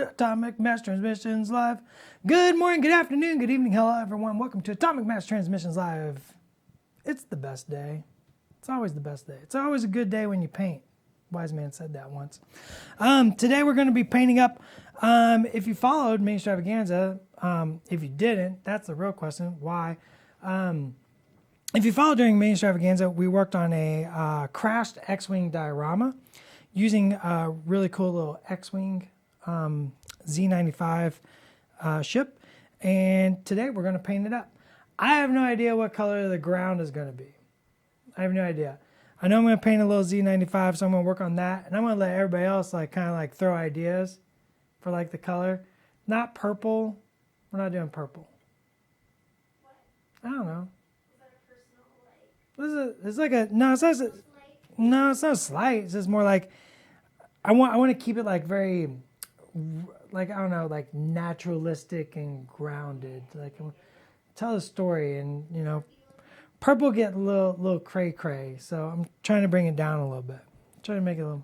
Atomic Mass Transmissions Live. Good morning, good afternoon, good evening, hello everyone. Welcome to Atomic Mass Transmissions Live. It's the best day. It's always the best day. It's always a good day when you paint. Wise man said that once. Today we're going to be painting up. If you followed Main Extravaganza, if you didn't, that's the real question. Why? If you followed during Main Extravaganza, we worked on a crashed X-Wing diorama using a really cool little X-Wing Z95 ship. And today we're going to paint it up. I have no idea what color the ground is going to be. I have no idea. I know I'm going to paint a little Z95, so I'm going to work on that. And I'm going to let everybody else kind of throw ideas for the color. Not purple. We're not doing purple. What? I don't know. Is that a personal, It's like a, no, it's not, no, it's not slight. It's just more like, I want to keep it very, I don't know, naturalistic and grounded. Tell a story and, purple get a little cray-cray. So I'm trying to bring it down a little bit. Trying to make it a little.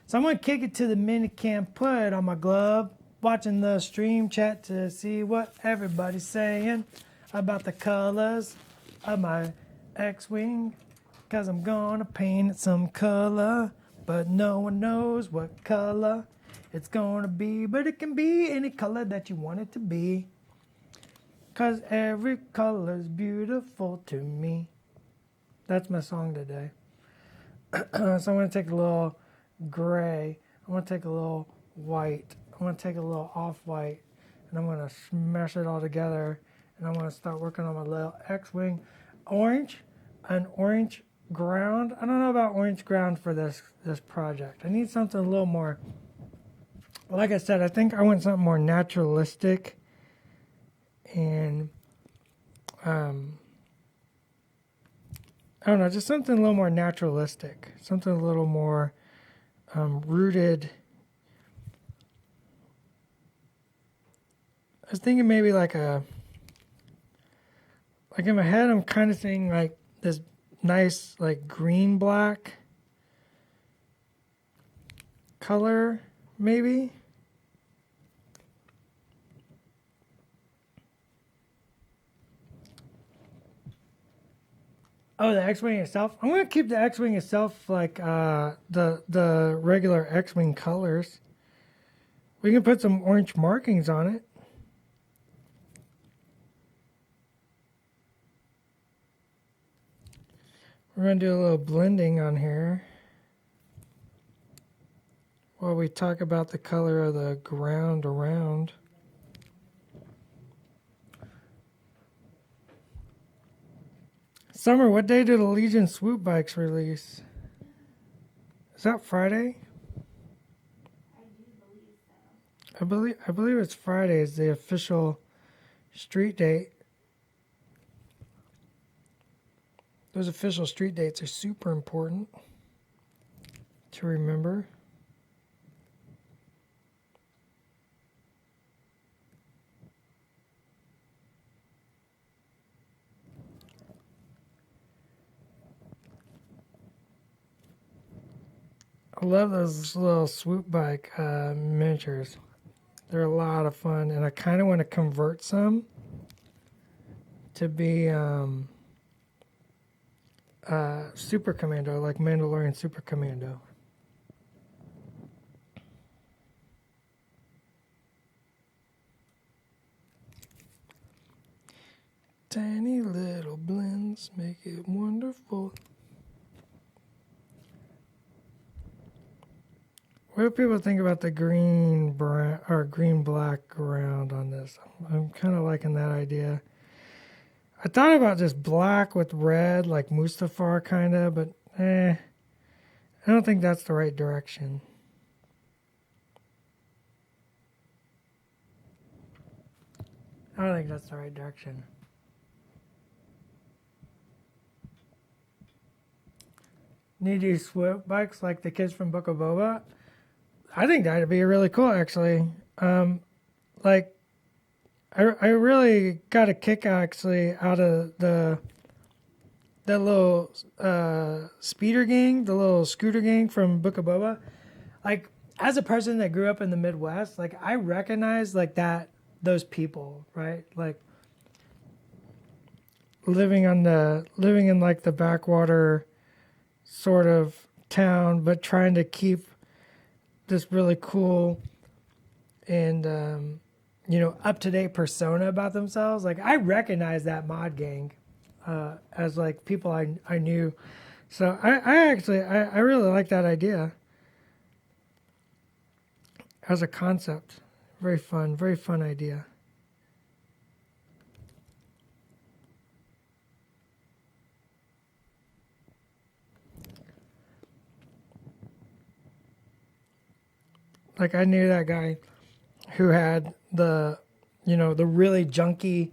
So I'm going to kick it to the minicam, put it on my glove, watching the stream chat to see what everybody's saying about the colors of my X-Wing. Because I'm going to paint it some color, but no one knows what color it's going to be. But it can be any color that you want it to be. Because every color is beautiful to me. That's my song today. So I'm going to take a little gray. I'm going to take a little white. I'm going to take a little off-white. And I'm going to smash it all together. And I'm going to start working on my little X-Wing. Orange. An orange ground. I don't know about orange ground for this project. I need something a little more. Like I said, I think I want something more naturalistic. And I don't know, just something a little more naturalistic, something a little more rooted. I was thinking maybe in my head, I'm kind of seeing this nice green black color, maybe. Oh, the X-Wing itself? I'm going to keep the X-Wing itself the regular X-Wing colors. We can put some orange markings on it. We're going to do a little blending on here while we talk about the color of the ground around. Summer, what day did the Legion swoop bikes release? Is that Friday? I do believe so. I believe it's Friday is the official street date. Those official street dates are super important to remember. I love those little swoop bike miniatures. They're a lot of fun, and I kind of want to convert some to be Super Commando, like Mandalorian Super Commando. Tiny little blends make it wonderful. What do people think about the green brown or green black ground on this? I'm kind of liking that idea. I thought about just black with red, like Mustafar kind of, but I don't think that's the right direction. I don't think that's the right direction. Need to use swoop bikes like the kids from Book of Boba. I think that'd be really cool, actually. I really got a kick actually out of the that little speeder gang, the little scooter gang from Book of Boba. Like, as a person that grew up in the Midwest, like I recognize like that those people, right? Like living in like the backwater sort of town, but trying to keep this really cool and up to date persona about themselves. Like I recognize that mod gang as like people I knew. So I really like that idea as a concept. Very fun idea. Like I knew that guy who had the really junky,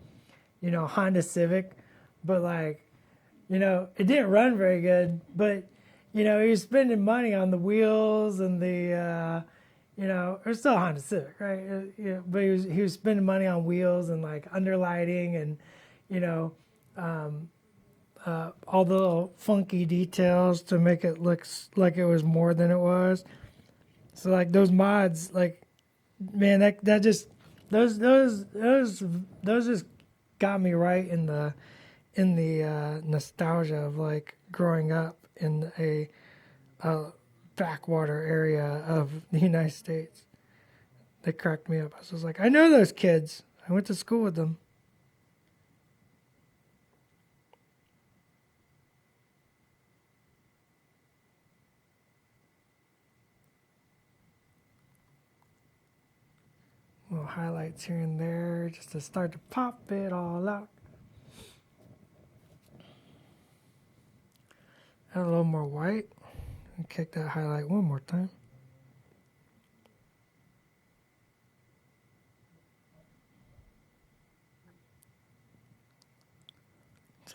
Honda Civic, but like, it didn't run very good, but he was spending money on the wheels and it was still a Honda Civic, right? But he was spending money on wheels and like underlighting and, you know, all the little funky details to make it look like it was more than it was. So like those mods, like man, that just those just got me right in the nostalgia of like growing up in a backwater area of the United States. They cracked me up. I was like, I know those kids. I went to school with them. Little highlights here and there just to start to pop it all out. Add a little more white and kick that highlight one more time.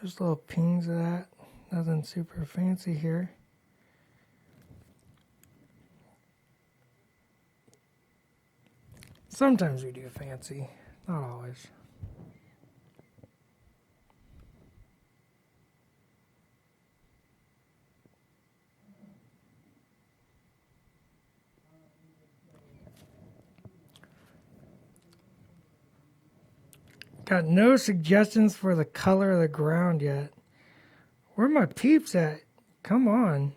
Just little pings of that. Nothing super fancy here. Sometimes we do fancy, not always. Got no suggestions for the color of the ground yet. Where are my peeps at? Come on.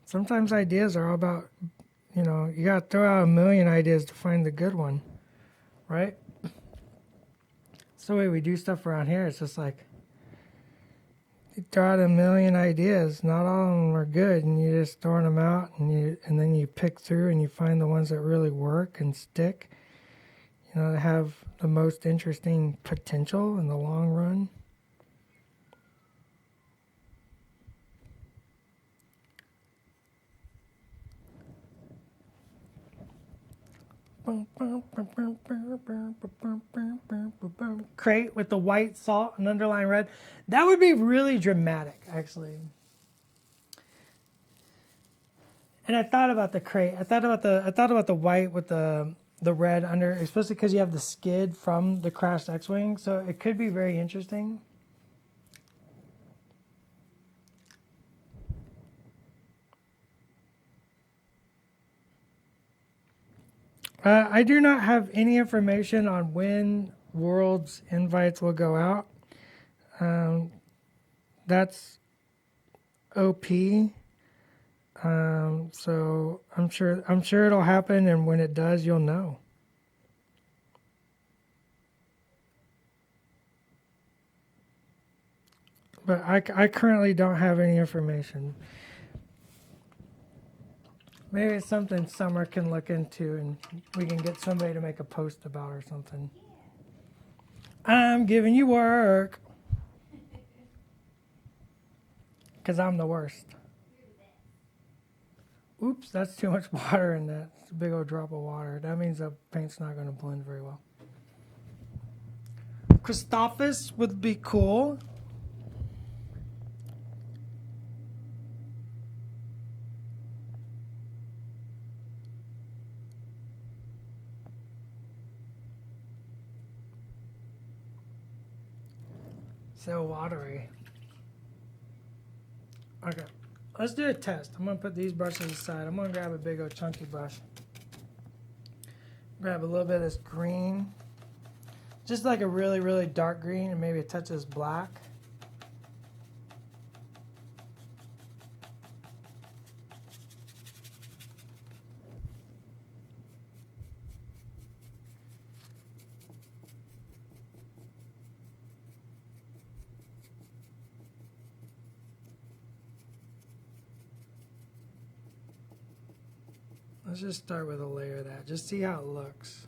Sometimes ideas are all about, you got to throw out a million ideas to find the good one, right? It's the way we do stuff around here. It's just like, you throw out a million ideas. Not all of them are good, and you just throwing them out, and then you pick through and you find the ones that really work and stick. That have the most interesting potential in the long run. Crate with the white salt and underlying red. That would be really dramatic, actually. And I thought about the crate. I thought about the white with the red under, especially because you have the skid from the crashed X-wing. So it could be very interesting. I do not have any information on when Worlds invites will go out. That's OP. So I'm sure it'll happen, and when it does, you'll know. But I currently don't have any information. Maybe it's something Summer can look into and we can get somebody to make a post about or something. I'm giving you work. Because I'm the worst. Oops, that's too much water in that. It's a big old drop of water. That means the paint's not going to blend very well. Christophus would be cool. So watery. Okay, let's do a test. I'm gonna put these brushes aside. I'm gonna grab a big old chunky brush. Grab a little bit of this green. Just like a really, really dark green and maybe a touch of this black. Let's just start with a layer of that. Just see how it looks.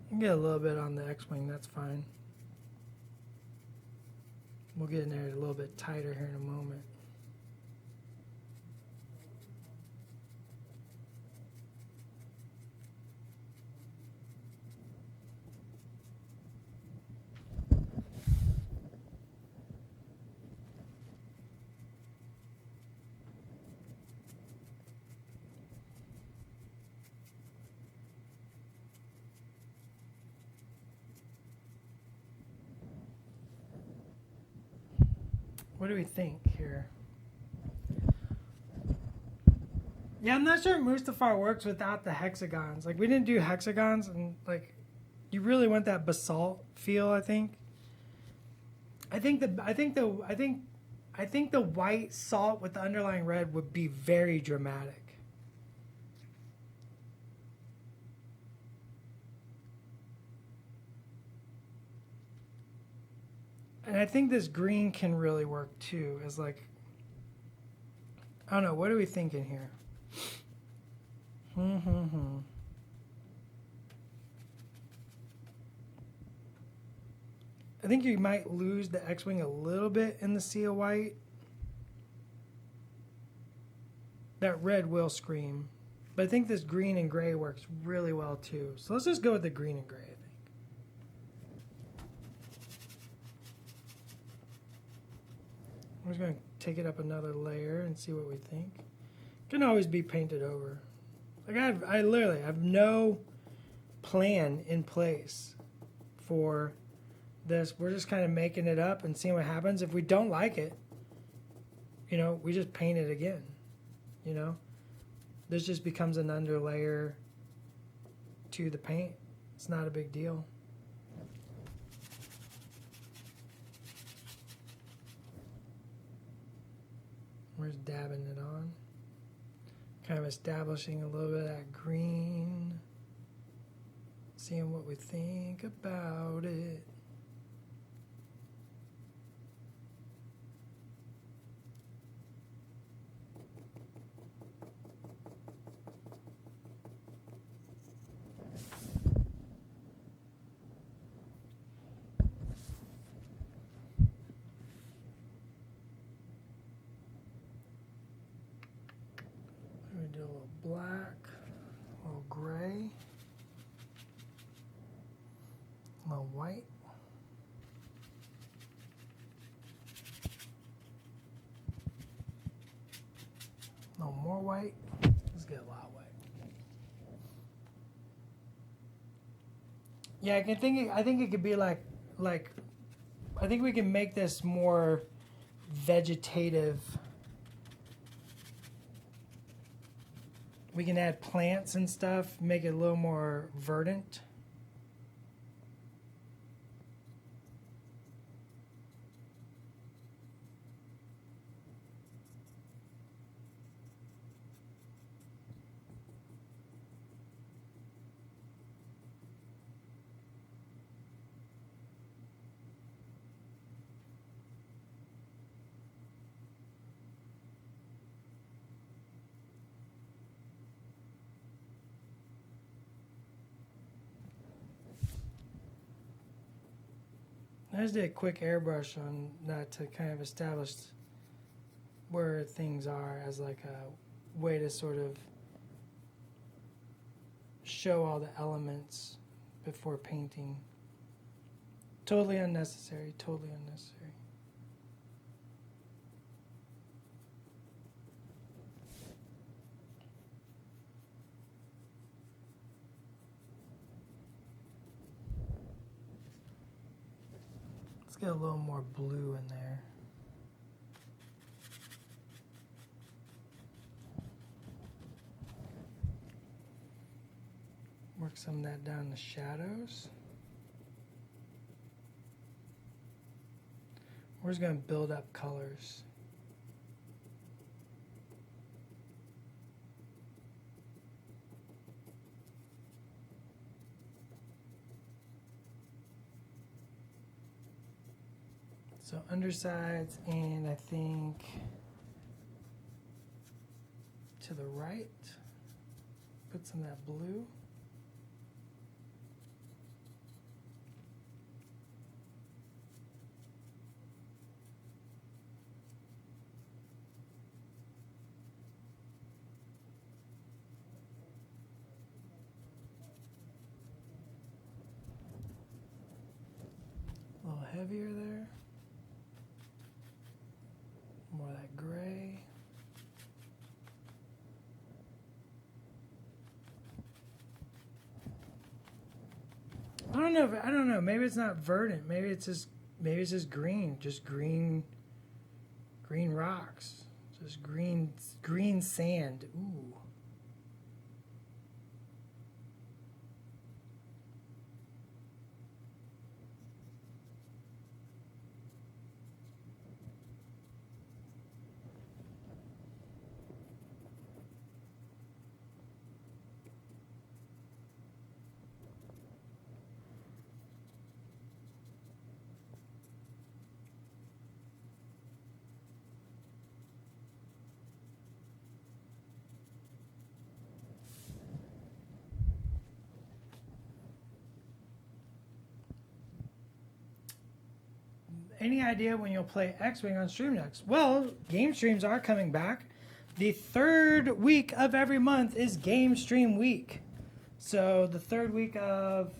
You can get a little bit on the X-Wing, that's fine. We'll get in there a little bit tighter here in a moment. What do we think here? Yeah, I'm not sure Mustafar works without the hexagons. Like, we didn't do hexagons, and like, you really want that basalt feel. I think the white salt with the underlying red would be very dramatic. And I think this green can really work too, as like, I don't know, what are we thinking here? I think you might lose the X-Wing a little bit in the sea of white. That red will scream. But I think this green and gray works really well too. So let's just go with the green and gray, I think. I'm just going to take it up another layer and see what we think. Can always be painted over. Like I literally have no plan in place for this. We're just kind of making it up and seeing what happens. If we don't like it, you know, we just paint it again. You know, this just becomes an underlayer to the paint. It's not a big deal. We're just dabbing it on. Kind of establishing a little bit of that green. Seeing what we think about it. Do a little black, a little gray, a little white. A little more white. Let's get a lot of white. Yeah, I think it could be like I think we can make this more vegetative. We can add plants and stuff, make it a little more verdant. I just did a quick airbrush on that to kind of establish where things are as like a way to sort of show all the elements before painting. Totally unnecessary. Totally unnecessary. Let's get a little more blue in there. Work some of that down in the shadows. We're just going to build up colors. So undersides, and I think to the right, put some of that blue. A little heavier there. More of that gray. I don't know. Maybe it's not verdant. Maybe it's just green. Just green rocks. Just green sand. Ooh. Any idea when you'll play X-Wing on stream next? Well, game streams are coming back. The third week of every month is game stream week. So the third week of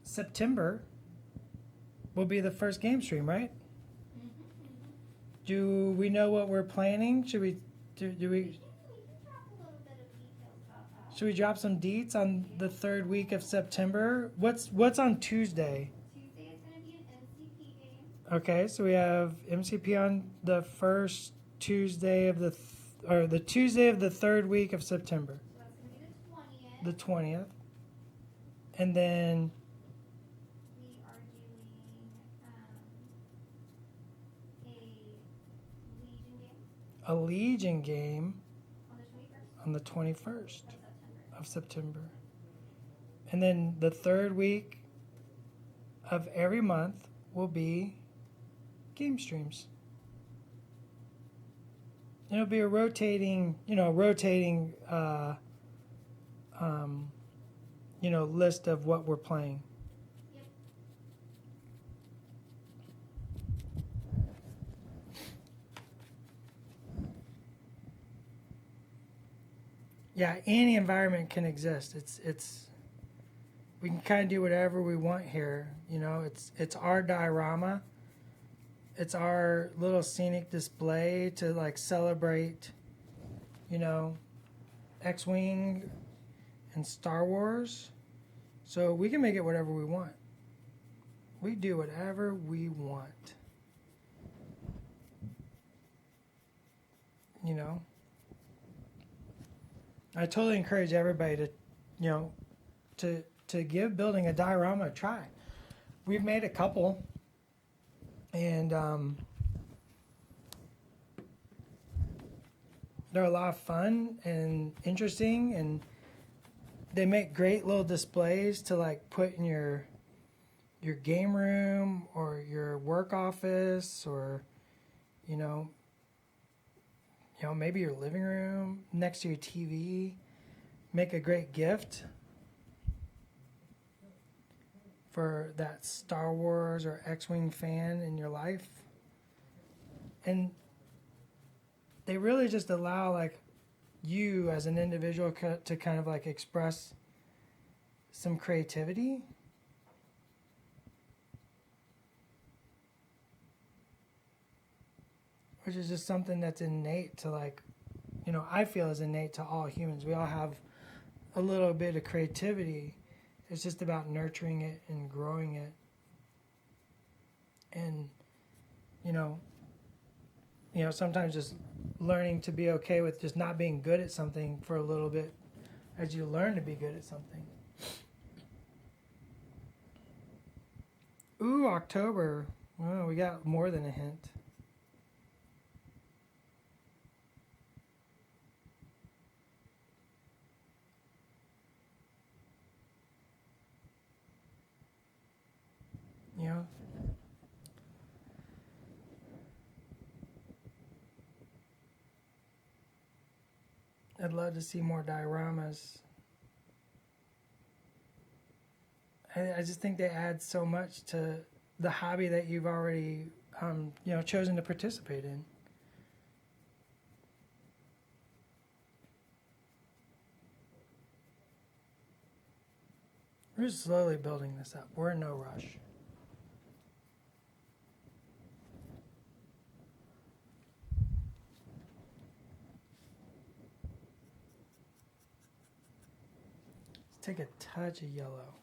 September will be the first game stream, right? Do we know what we're planning? Should we We can drop a little bit of details about that. should we drop some deets on the third week of September? What's on Tuesday? Tuesday is going to be an MCP game. Okay, so we have MCP on the first Tuesday of the Tuesday of the third week of September, So that's going to be the 20th. the 20th. And then We are doing a Legion game a Legion game on the 21st on the 21st of September. of September. And then the third week of every month will be game streams. And it'll be a rotating list of what we're playing. Yep. Yeah, any environment can exist. We can kind of do whatever we want here. It's our diorama. It's our little scenic display to like celebrate, X-Wing and Star Wars. So we can make it whatever we want. We do whatever we want. I totally encourage everybody to give building a diorama a try. We've made a couple, and they're a lot of fun and interesting, and they make great little displays to like put in your game room or your work office, or maybe your living room next to your TV. Make a great gift for that Star Wars or X-Wing fan in your life. And they really just allow like you as an individual to kind of like express some creativity. which is just something that's innate to, like, you know, I feel is innate to all humans. We all have a little bit of creativity. It's just about nurturing it and growing it. And, you know, sometimes just learning to be okay with just not being good at something for a little bit as you learn to be good at something. Ooh, October. Well, we got more than a hint. You know? I'd love to see more dioramas. I just think they add so much to the hobby that you've already, chosen to participate in. We're just slowly building this up. We're in no rush. Let's take a touch of yellow.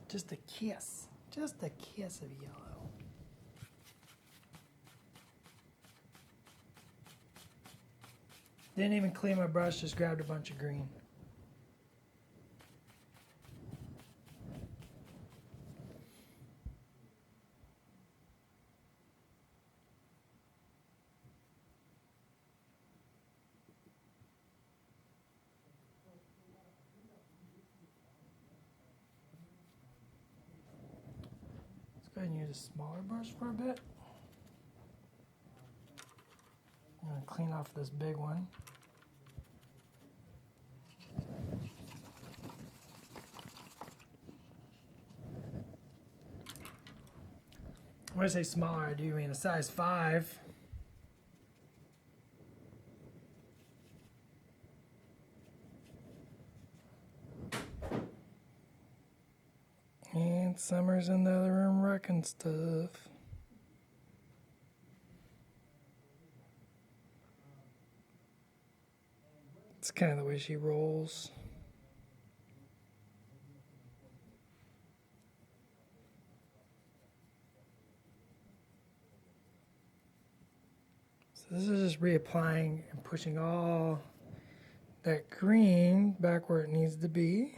Just a kiss of yellow. Didn't even clean my brush, just grabbed a bunch of green. Let's go ahead and use a smaller brush for a bit. I'm going to clean off this big one. When I say smaller, I do mean a size 5. And Summer's in the other room wrecking stuff. It's kind of the way she rolls. So this is just reapplying and pushing all that green back where it needs to be.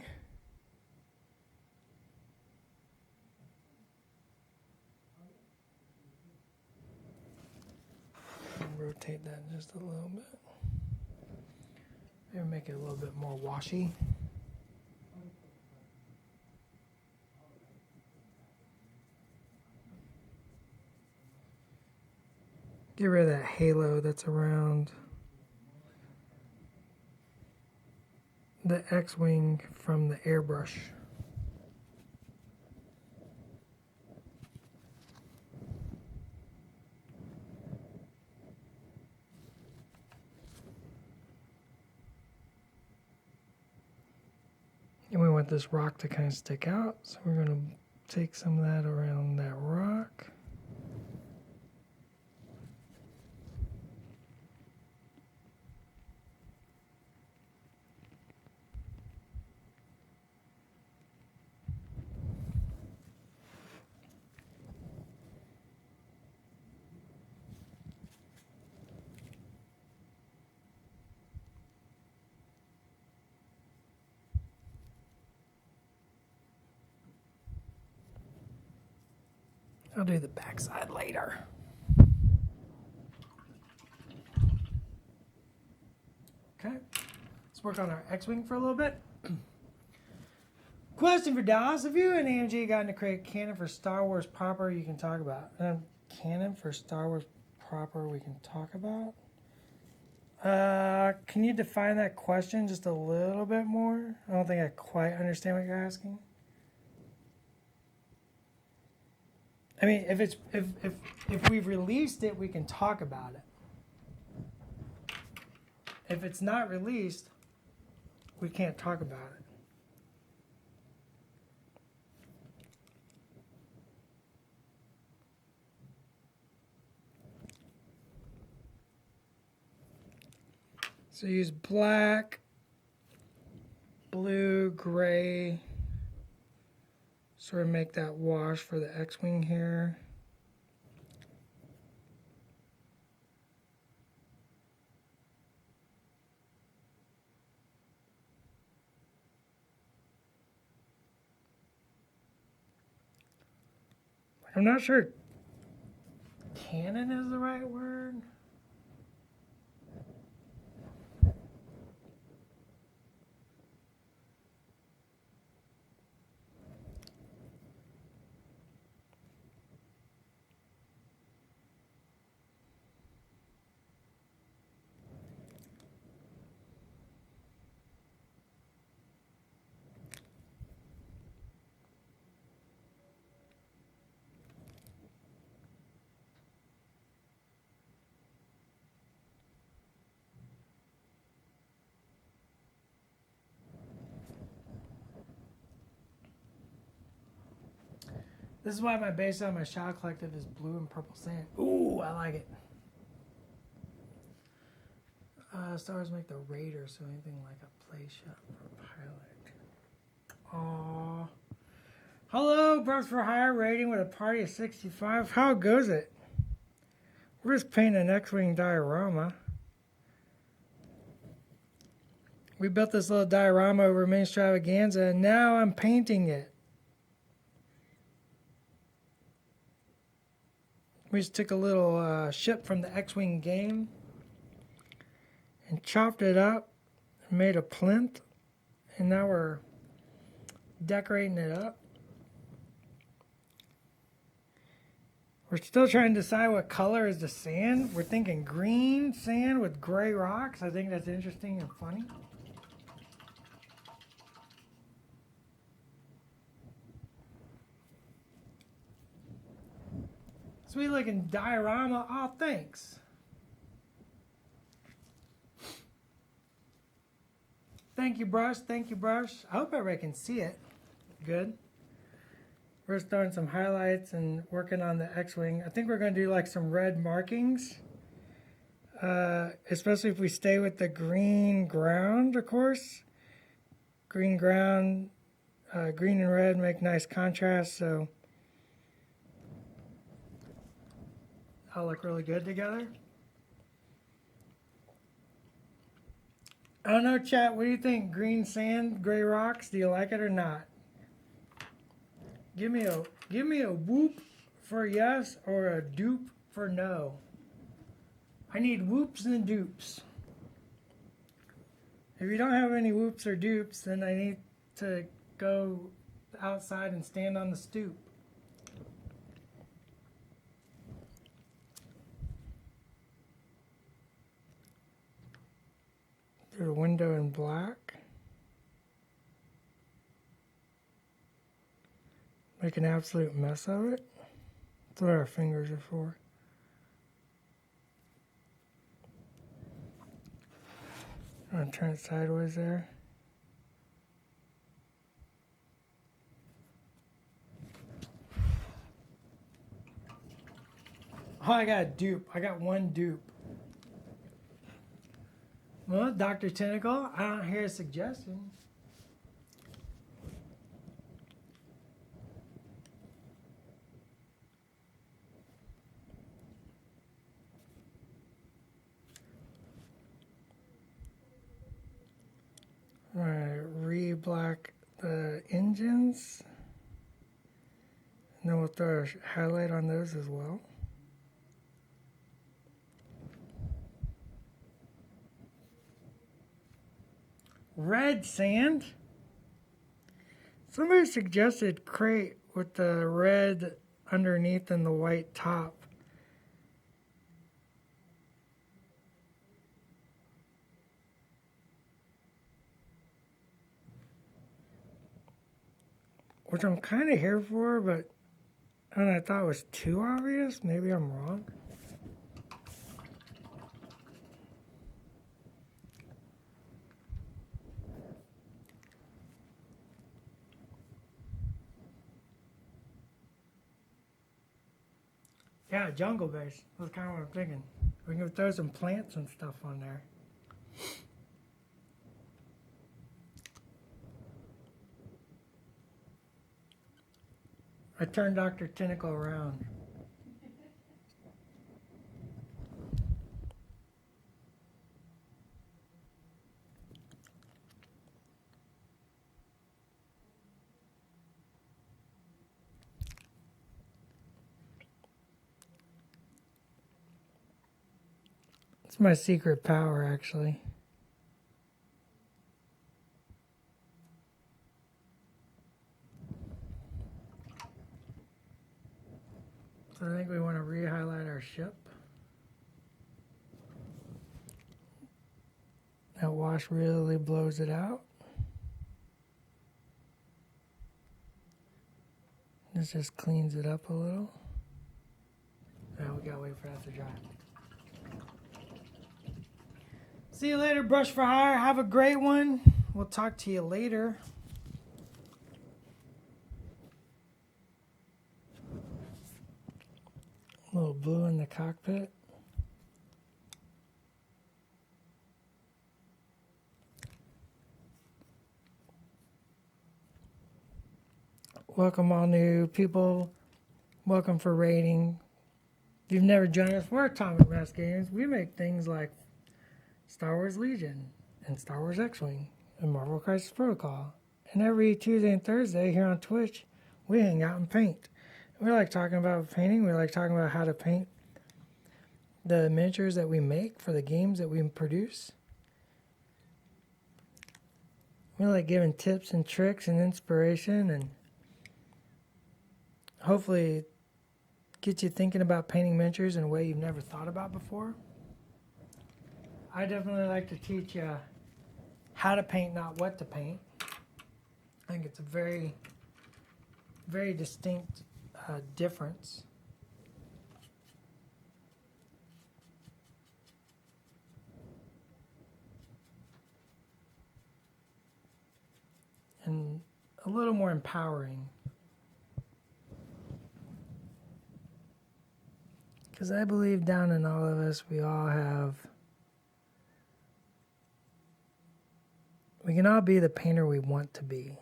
Rotate that just a little bit. Maybe make it a little bit more washy. Get rid of that halo that's around the X-wing from the airbrush. And we want this rock to kind of stick out, so we're going to take some of that around that rock. I'll do the backside later. Okay, let's work on our X-wing for a little bit. Question for Dallas: Have you and AMG gotten to create canon for Star Wars proper you can talk about? Canon for Star Wars proper we can talk about? Can you define that question just a little bit more? I don't think I quite understand what you're asking. I mean, if we've released it, we can talk about it. If it's not released, we can't talk about it. So use black, blue, gray, sort of make that wash for the X-Wing here. I'm not sure canon is the right word. This is why my base on my Shadow Collective is blue and purple sand. Ooh, I like it. Star Wars make the Raider, so anything like a play shot for pilot. Aww. Hello, Bros for Hire rating with a party of 65. How goes it? We're just painting an X-Wing diorama. We built this little diorama over Main Extravaganza, and now I'm painting it. We just took a little ship from the X-Wing game and chopped it up and made a plinth, and now we're decorating it up. We're still trying to decide what color is the sand. We're thinking green sand with gray rocks. I think that's interesting and funny. Sweet looking diorama. Oh, thanks. Thank you, brush. Thank you, brush. I hope everybody can see it. Good. We're just throwing some highlights and working on the X-Wing. I think we're going to do like some red markings. Especially if we stay with the green ground, of course. Green ground, green and red make nice contrast, so that'll look really good together. I don't know, chat, what do you think? Green sand, gray rocks, do you like it or not? Give me a whoop for yes or a dupe for no. I need whoops and dupes. If you don't have any whoops or dupes, then I need to go outside and stand on the stoop. Through the window in black. Make an absolute mess of it. That's what our fingers are for. I'm going to turn it sideways there. Oh, I got a dupe. I got one dupe. Well, Dr. Tentacle, I don't hear a suggestion. All right, re-black the engines. And then we'll throw a highlight on those as well. Red sand. Somebody suggested crate with the red underneath and the white top. Which I'm kind of here for, but And I thought it was too obvious. Maybe I'm wrong. Yeah, jungle base. That's kind of what I'm thinking. We can throw some plants and stuff on there. I turned Dr. Tentacle around. It's my secret power, actually. So I think we want to re-highlight our ship. That wash really blows it out. This just cleans it up a little. Now we gotta wait for that to dry. See you later, Brush for Hire. Have a great one. We'll talk to you later. A little blue in the cockpit. Welcome all new people. Welcome for rating. If you've never joined us, we're Atomic Mass Games. We make things like Star Wars Legion and Star Wars X-Wing and Marvel Crisis Protocol. And every Tuesday and Thursday here on Twitch, we hang out and paint. We like talking about painting. We like talking about how to paint the miniatures that we make for the games that we produce. We like giving tips and tricks and inspiration and hopefully get you thinking about painting miniatures in a way you've never thought about before. I definitely like to teach you how to paint, not what to paint. I think it's a very, very distinct difference. And a little more empowering. Because I believe down in all of us, we can all be the painter we want to be.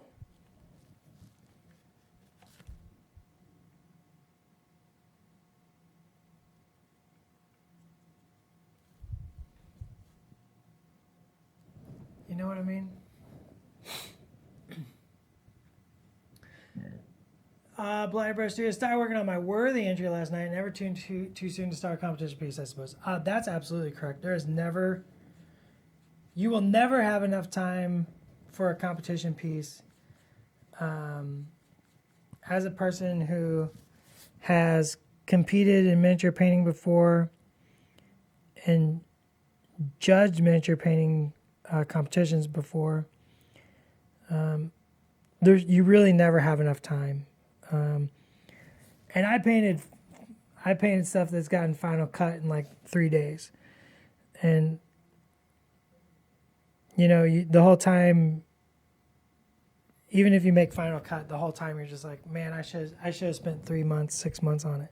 You know what I mean? Blackbird Studios started working on my worthy entry last night. Never tuned too soon to start a competition piece, I suppose. That's absolutely correct. You will never have enough time for a competition piece. As a person who has competed in miniature painting before and judged miniature painting competitions before, you really never have enough time. And I painted stuff that's gotten final cut in like 3 days, and the whole time, even if you make final cut, the whole time you're just like, man, I should have spent 3 months, 6 months on it.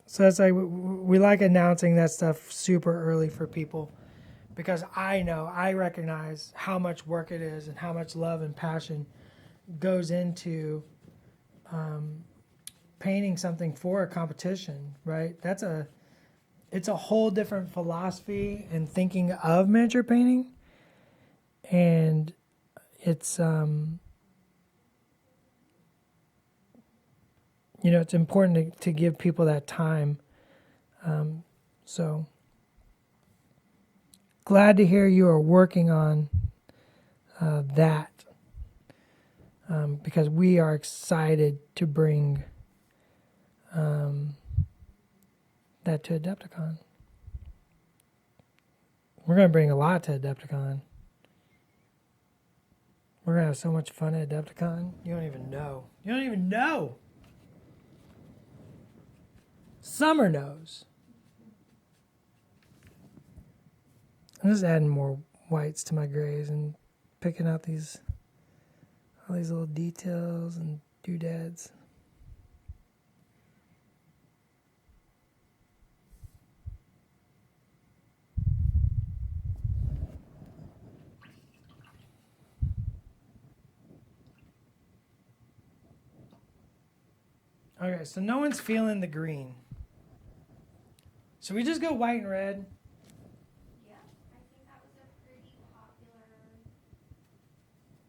So it's like we like announcing that stuff super early for people, because I recognize how much work it is and how much love and passion goes into painting something for a competition, right? It's a whole different philosophy and thinking of miniature painting, and it's it's important to give people that time. So glad to hear you are working on that, because we are excited to bring that to Adepticon. We're going to bring a lot to Adepticon. We're gonna have so much fun at Adepticon. You don't even know. You don't even know. Summer knows. I'm just adding more whites to my grays and picking out all these little details and doodads. Okay, so no one's feeling the green. Should we just go white and red? Yeah, I think that was a pretty popular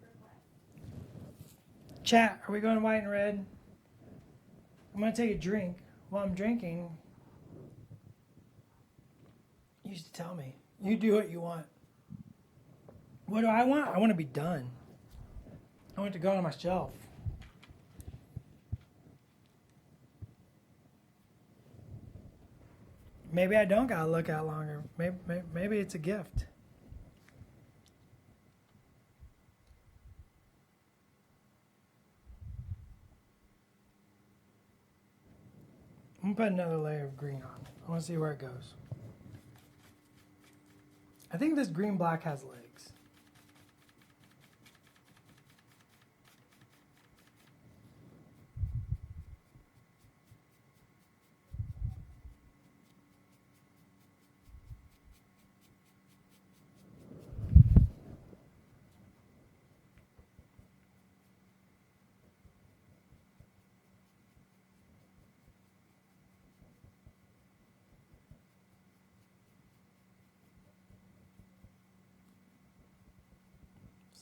request. Chat, are we going white and red? I'm gonna take a drink. While I'm drinking, you used to tell me. You do what you want. What do I want? I want to be done. I want it to go on my shelf. Maybe I don't gotta look out longer. Maybe it's a gift. I'm gonna put another layer of green on. I want to see where it goes. I think this green black has legs.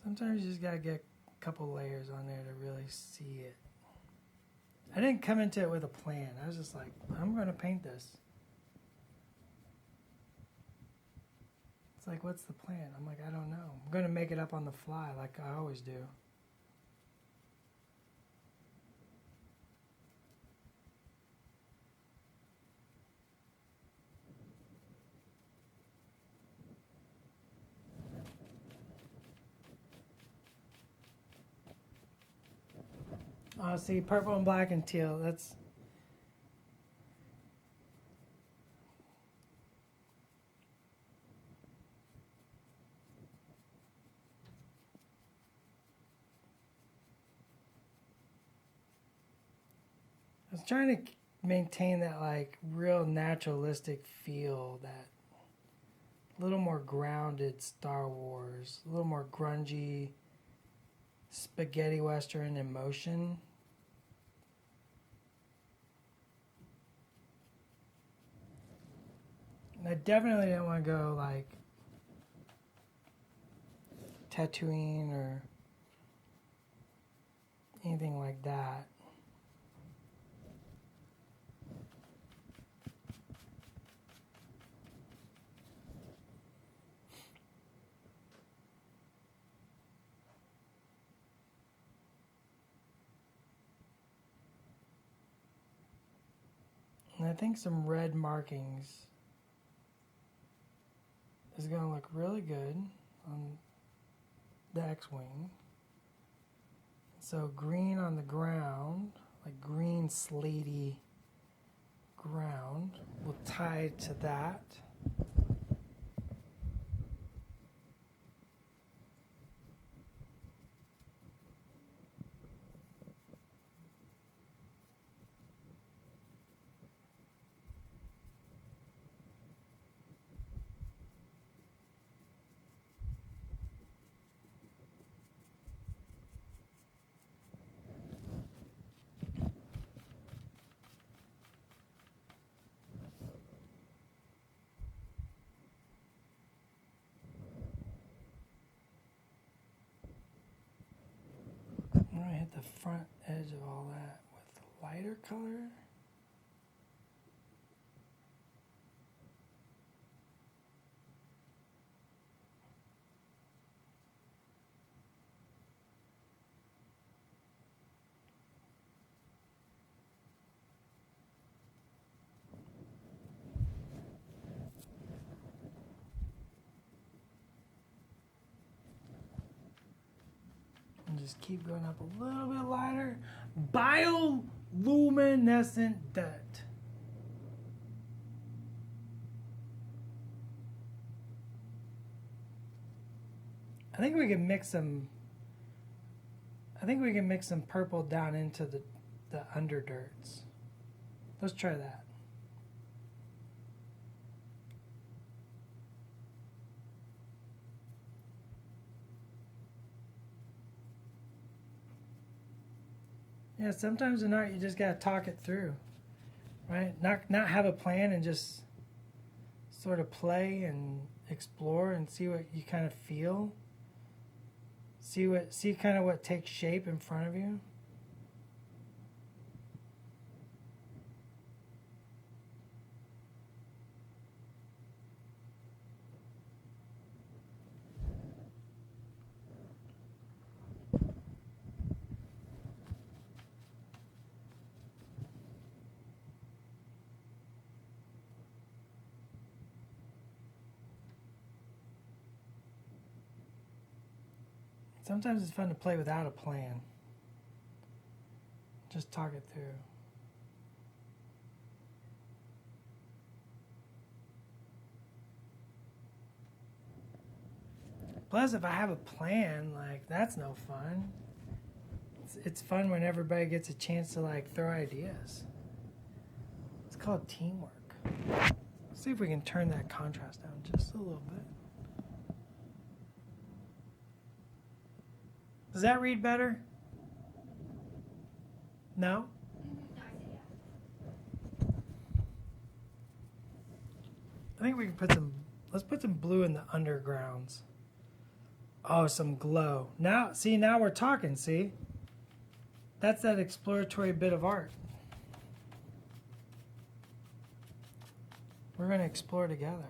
Sometimes you just gotta get a couple layers on there to really see it. I didn't come into it with a plan. I was just like, I'm gonna paint this. It's like, what's the plan? I'm like, I don't know. I'm gonna make it up on the fly like I always do. Oh, see, purple and black and teal. That's I was trying to maintain that like real naturalistic feel, that little more grounded Star Wars, a little more grungy spaghetti western emotion. And I definitely didn't want to go like Tatooine or anything like that. And I think some red markings is going to look really good on the X-Wing. So green on the ground, like green slatey ground, will tie to that. I'm going to hit the front edge of all that with lighter color. just keep going up a little bit lighter. Bioluminescent dirt. I think we can mix some purple down into the underdirts. Let's try that. Yeah, sometimes in art you just gotta talk it through, right? Not have a plan and just sort of play and explore and see what you kind of feel. See kind of what takes shape in front of you. Sometimes it's fun to play without a plan. Just talk it through. Plus, if I have a plan, like, that's no fun. It's fun when everybody gets a chance to, like, throw ideas. It's called teamwork. Let's see if we can turn that contrast down just a little bit. Does that read better? No? I think we can let's put some blue in the undergrounds. Oh, some glow. Now we're talking, see? That's that exploratory bit of art. We're going to explore together.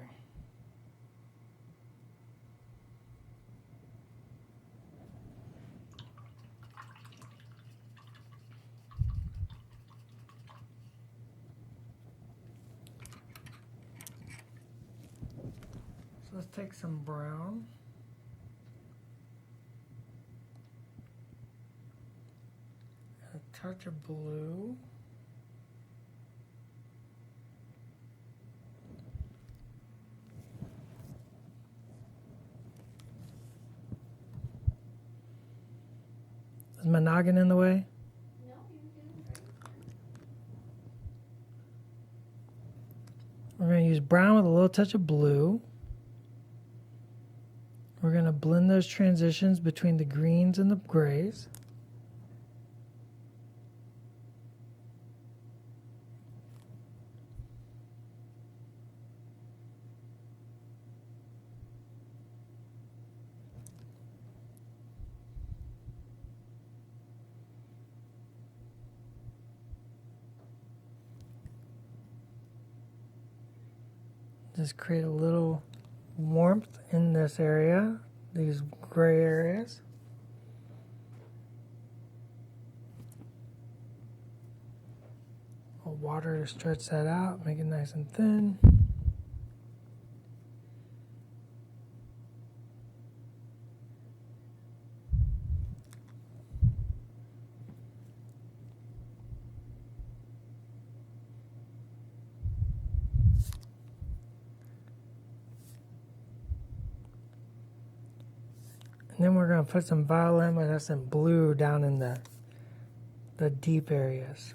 So let's take some brown. A touch of blue. Is my noggin in the way? No, you're doing great. We're going to use brown with a little touch of blue. We're going to blend those transitions between the greens and the grays. Just create a little warmth in this area, these gray areas. Water to stretch that out, make it nice and thin. And then we're going to put some bioluminescent blue down in the deep areas.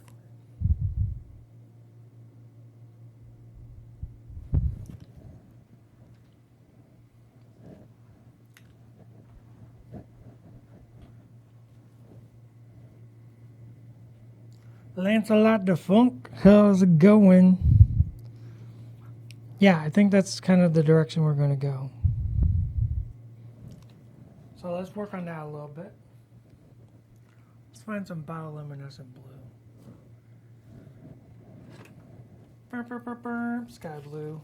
Lancelot the Funk, how's it going? Yeah, I think that's kind of the direction we're going to go. So let's work on that a little bit. Let's find some bioluminescent blue. Sky blue.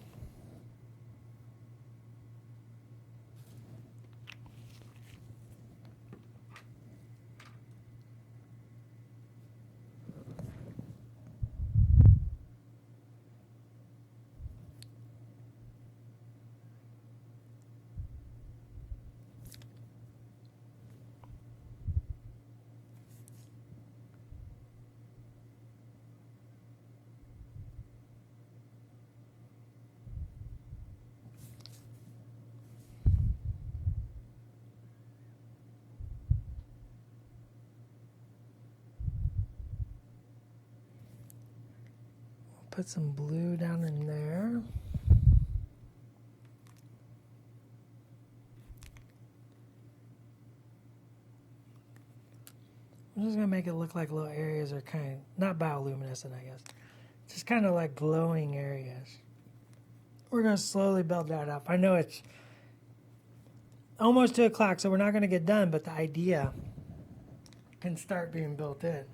put some blue down in there. I'm just gonna make it look like little areas are kind of, not bioluminescent, I guess. Just kind of like glowing areas. We're gonna slowly build that up. I know it's almost 2 o'clock, so we're not gonna get done, but the idea can start being built in.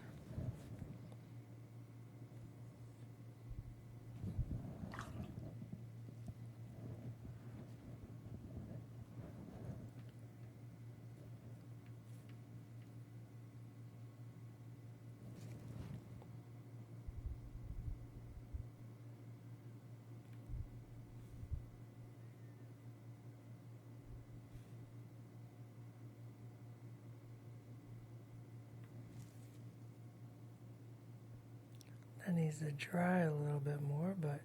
That needs to dry a little bit more, but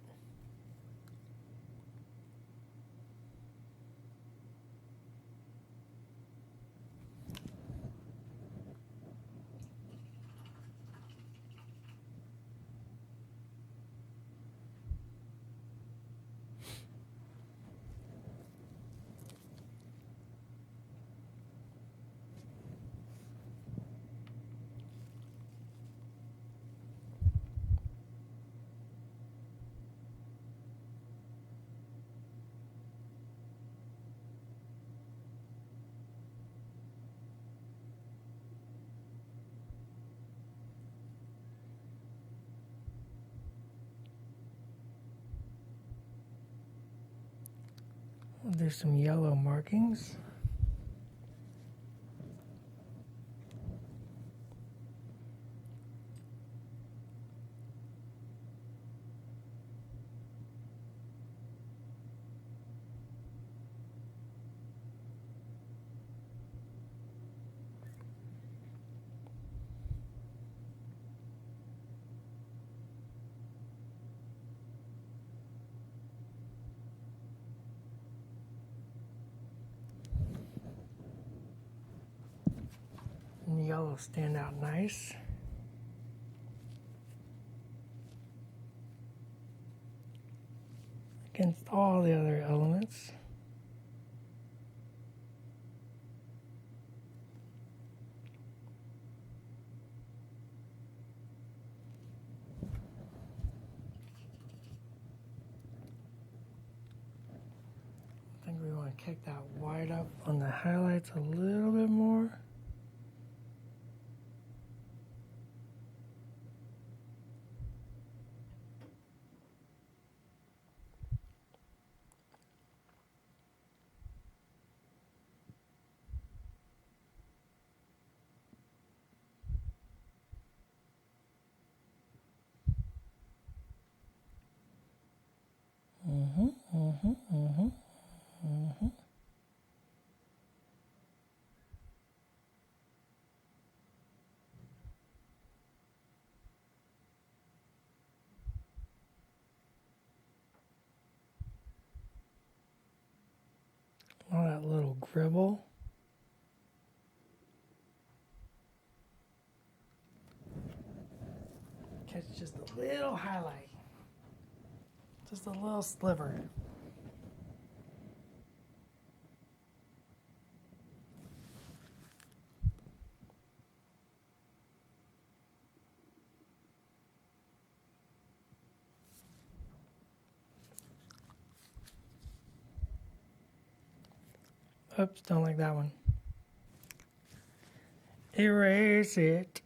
we'll do some yellow markings. And yellow stand out nice. Against all the other elements. I think we want to kick that white up on the highlights a little bit more. All that little gribble. Catch just a little highlight. Just a little sliver. Oops, don't like that one. Erase it.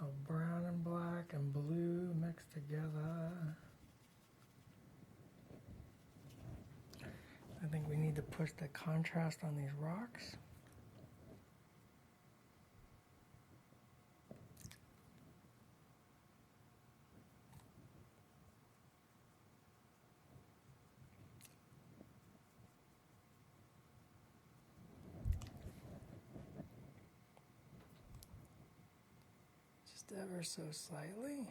Oh, brown and black and blue mixed together. I think we need to push the contrast on these rocks. Just Just ever so slightly.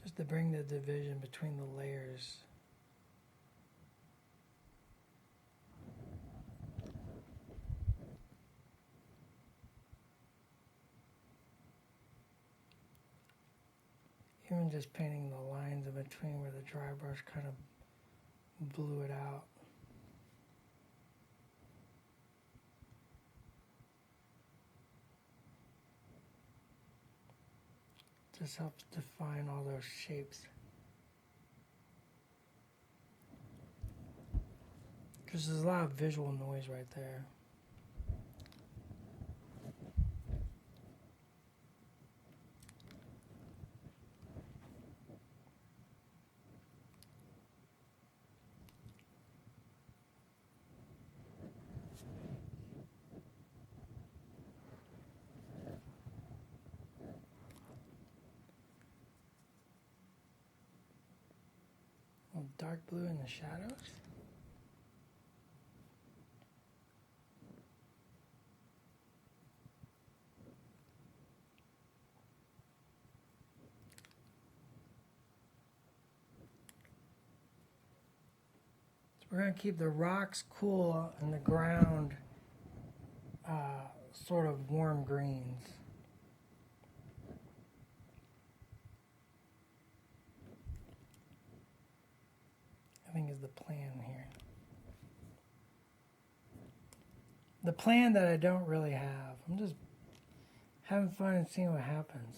Just to bring the division between the layers. Even just painting the lines in between where the dry brush kind of blew it out. Just helps define all those shapes. Because there's a lot of visual noise right there. Dark blue in the shadows. So we're going to keep the rocks cool and the ground sort of warm greens. I think is the plan here. The plan that I don't really have. I'm just having fun and seeing what happens.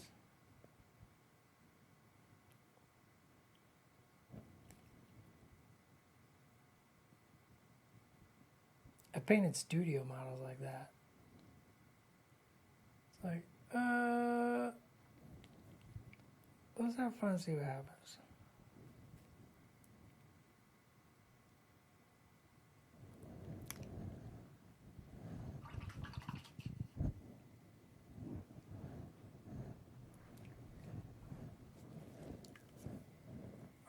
I painted studio models like that. It's like, let's have fun and see what happens.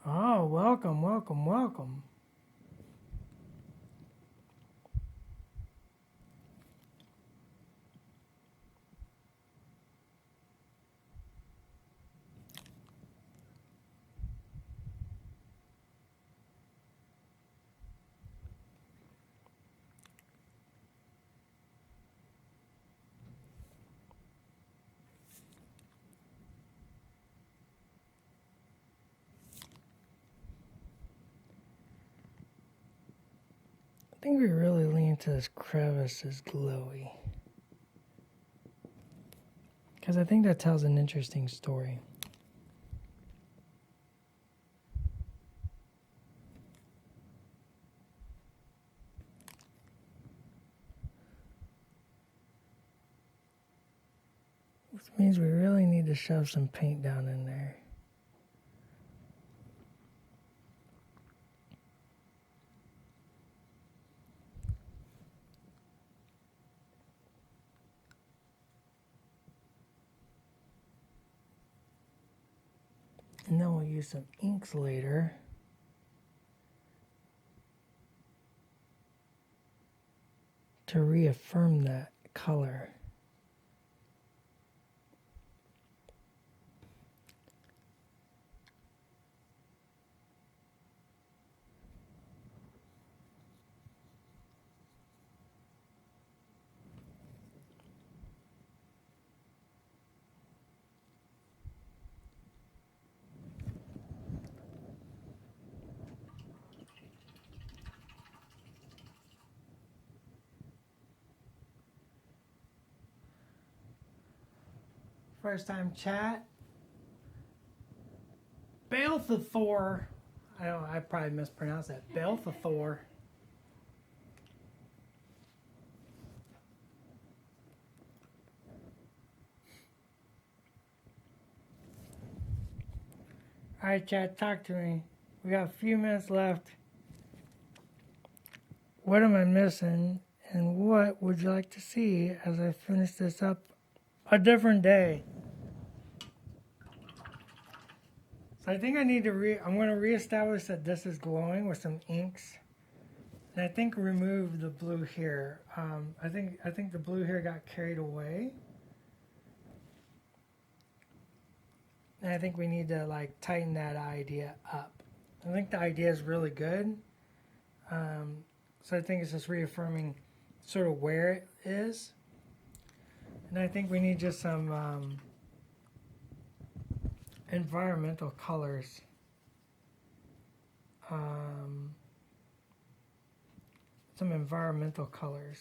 Oh, welcome, welcome, welcome. I think we really lean to this crevice is glowy. Because I think that tells an interesting story. Which means we really need to shove some paint down in there. And then we'll use some inks later to reaffirm that color. First time chat. Balthathor. I probably mispronounced that. Balthathor. Alright, chat, talk to me. We got a few minutes left. What am I missing? And what would you like to see as I finish this up a different day? So I think I need to I'm going to reestablish that this is glowing with some inks. And I think remove the blue here. I think the blue here got carried away. And I think we need to like tighten that idea up. I think the idea is really good. So I think it's just reaffirming sort of where it is. And I think we need just some environmental colors. Some environmental colors.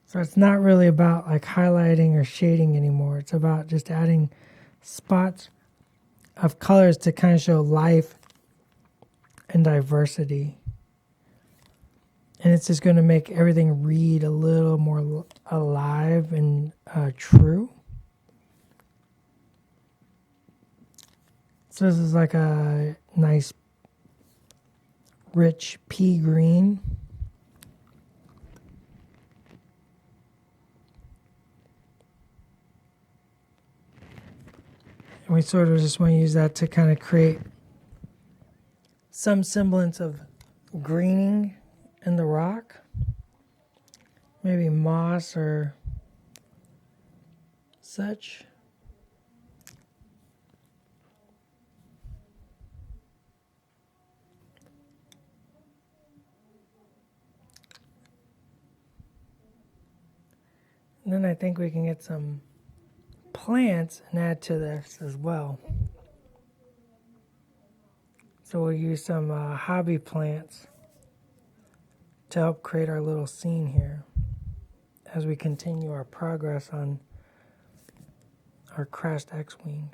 So it's not really about like highlighting or shading anymore. It's about just adding spots of colors to kind of show life and diversity. And it's just going to make everything read a little more alive and true. So this is like a nice rich pea green. And we sort of just want to use that to kind of create some semblance of greening in the rock. Maybe moss or such. And then I think we can get some plants and add to this as well. So we'll use some hobby plants to help create our little scene here as we continue our progress on our crashed X-Wing.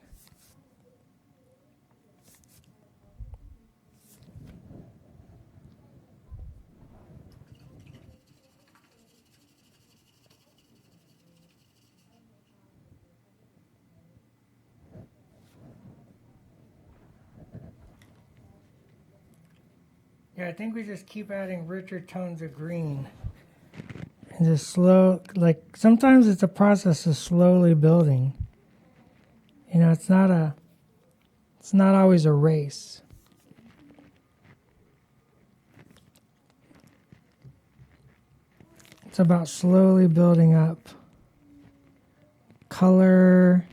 Yeah, I think we just keep adding richer tones of green. And just slow, like sometimes it's a process of slowly building. You know, it's not always a race. It's about slowly building up color.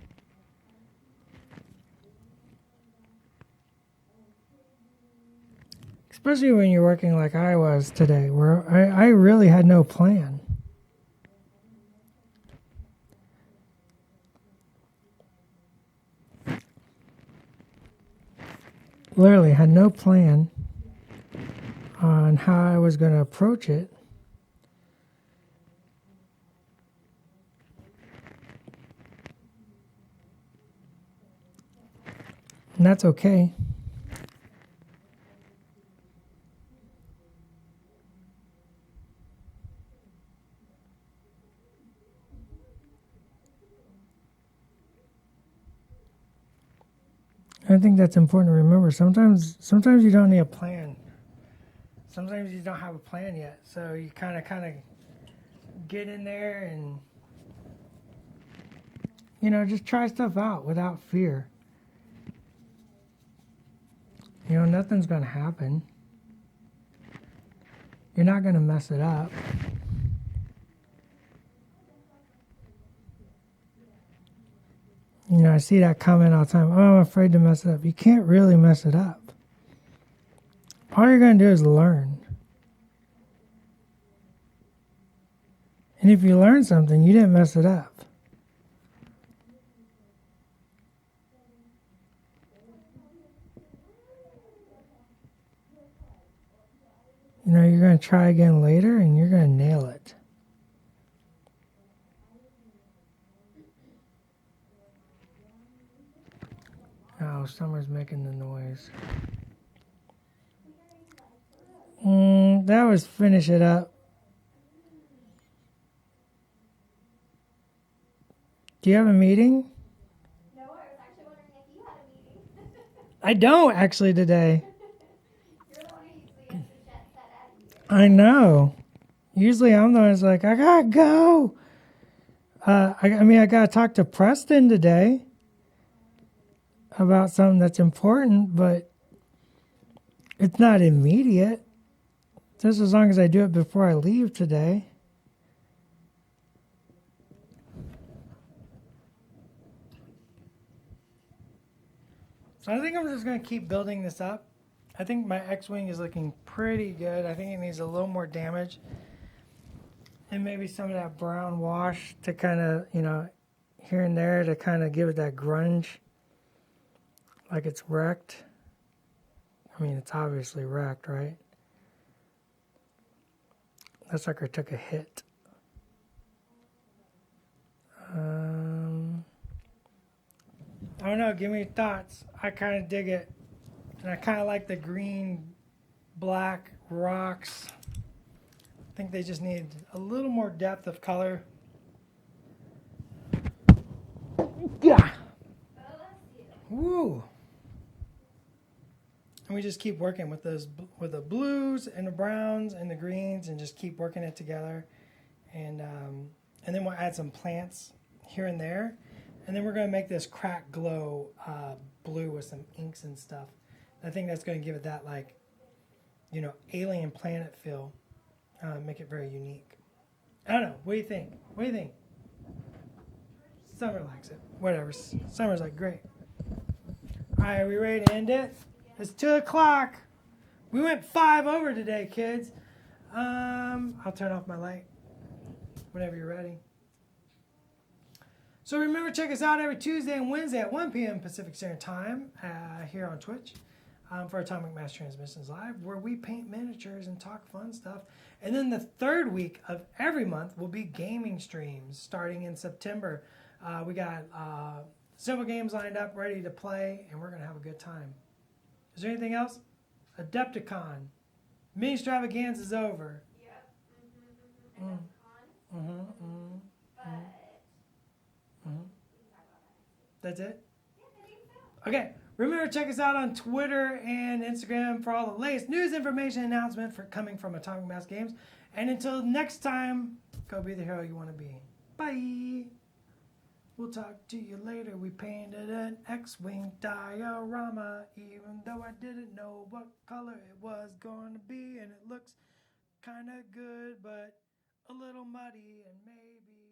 Especially when you're working like I was today, where I really had no plan. Literally had no plan on how I was going to approach it. And that's okay. I think that's important to remember. Sometimes you don't need a plan. Sometimes you don't have a plan yet. So you kind of get in there and, you know, just try stuff out without fear. You know, nothing's going to happen. You're not going to mess it up. You know, I see that comment all the time. Oh, I'm afraid to mess it up. You can't really mess it up. All you're going to do is learn. And if you learn something, you didn't mess it up. You know, you're going to try again later and you're going to nail it. Oh, Summer's making the noise. That was finish it up. Do you have a meeting? No, I was actually wondering if you had a meeting. I don't actually today. You're the one who usually gets the jet set out of here. I know. Usually I'm the one that's like, I gotta go. I gotta talk to Preston today about something that's important, but it's not immediate. Just as long as I do it before I leave today. So I think I'm just going to keep building this up. I think my X-Wing is looking pretty good. I think it needs a little more damage. And maybe some of that brown wash to kind of, here and there to kind of give it that grunge. Like it's wrecked. I mean, it's obviously wrecked, right? That sucker took a hit. I don't know. Give me your thoughts. I kind of dig it. And I kind of like the green, black rocks. I think they just need a little more depth of color. Yeah. Woo. And we just keep working with with the blues and the browns and the greens, and just keep working it together. And then we'll add some plants here and there. And then we're going to make this crack glow blue with some inks and stuff. I think that's going to give it that, like, alien planet feel. Make it very unique. I don't know. What do you think? What do you think? Summer likes it. Whatever. Summer's like, great. All right, are we ready to end it? It's 2 o'clock. We went 5 over today, kids. I'll turn off my light whenever you're ready. So remember, check us out every Tuesday and Wednesday at 1 p.m. Pacific Standard Time here on Twitch for Atomic Mass Transmissions Live, where we paint miniatures and talk fun stuff. And then the third week of every month will be gaming streams starting in September. We got several games lined up, ready to play, and we're going to have a good time. Is there anything else? Adepticon. Mini Extravaganza is over. Yep. Adepticon. But That's it? yeah, I think so. Okay. Remember to check us out on Twitter and Instagram for all the latest news, information, announcement coming from Atomic Mass Games. And until next time, go be the hero you want to be. Bye. We'll talk to you later. We painted an X-Wing diorama, even though I didn't know what color it was going to be. And it looks kind of good, but a little muddy and maybe...